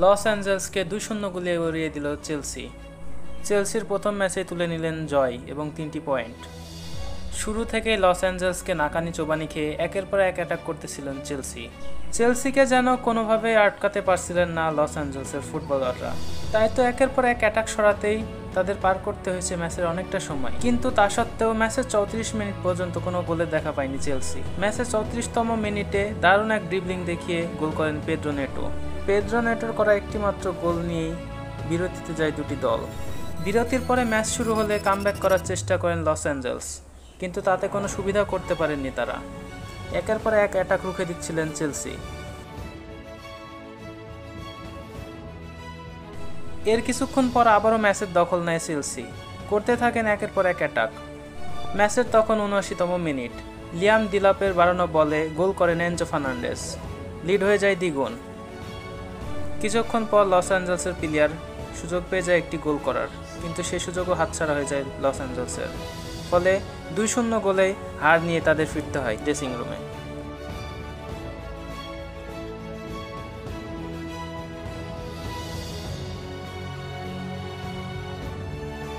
Loss অ্যাঞ্জেলসকে 2-0 গোলে উড়িয়ে দিল চেলসি। চেলসির প্রথম ম্যাচে তুলে নিলেন জয় এবং 3টি পয়েন্ট। শুরু থেকেই লস অ্যাঞ্জেলসকে নাকানি চোবানি খেয়ে একের পর এক অ্যাটাক করতেছিলেন চেলসিকে যেন কোনোভাবে আটকাতে পারছিলেন না লস অ্যাঞ্জেলসের ফুটবলাররা। তাই তো একের পর এক অ্যাটাক সরাতেই তাদের পার করতে হয়েছে ম্যাচের অনেকটা সময়। কিন্তু তা সত্ত্বেও ম্যাচের 34 মিনিট পর্যন্ত কোনো গোলের দেখা পায়নি চেলসি। ম্যাচের 34তম মিনিটে দারুণ এক ড্রিবলিং দেখিয়ে গোল করেন পেদ্রো নেটোর করা একটিমাত্র গোল নিয়েই বিরতিতে যায় দুটি দল। বিরতির পরে ম্যাচ শুরু হলে কামব্যাক করার চেষ্টা করেন লস অ্যাঞ্জেলস, কিন্তু তাতে কোনো সুবিধা করতে পারেননি তারা। একের পর এক অ্যাটাক রুখে দিচ্ছিলেন চেলসি। এর কিছুক্ষণ পর আবারও ম্যাচের দখল নেয় চেলসি, করতে থাকেন একের পর এক অ্যাটাক। ম্যাচের তখন 79তম মিনিট, লিয়াম ডিলাপের বাড়ানো বলে গোল করেন এনজো ফার্নান্ডেজ। লিড হয়ে যায় দ্বিগুণ। কিছুক্ষণ পর লস অ্যাঞ্জেলসের প্লেয়ার সুযোগ পেয়ে যায় একটি গোল করার, কিন্তু সেই সুযোগও হাতছাড়া হয়ে যায় লস অ্যাঞ্জেলসের। ফলে 2-0 গোলেই হার নিয়ে তাদের ফিরতে হয় ড্রেসিং রুমে।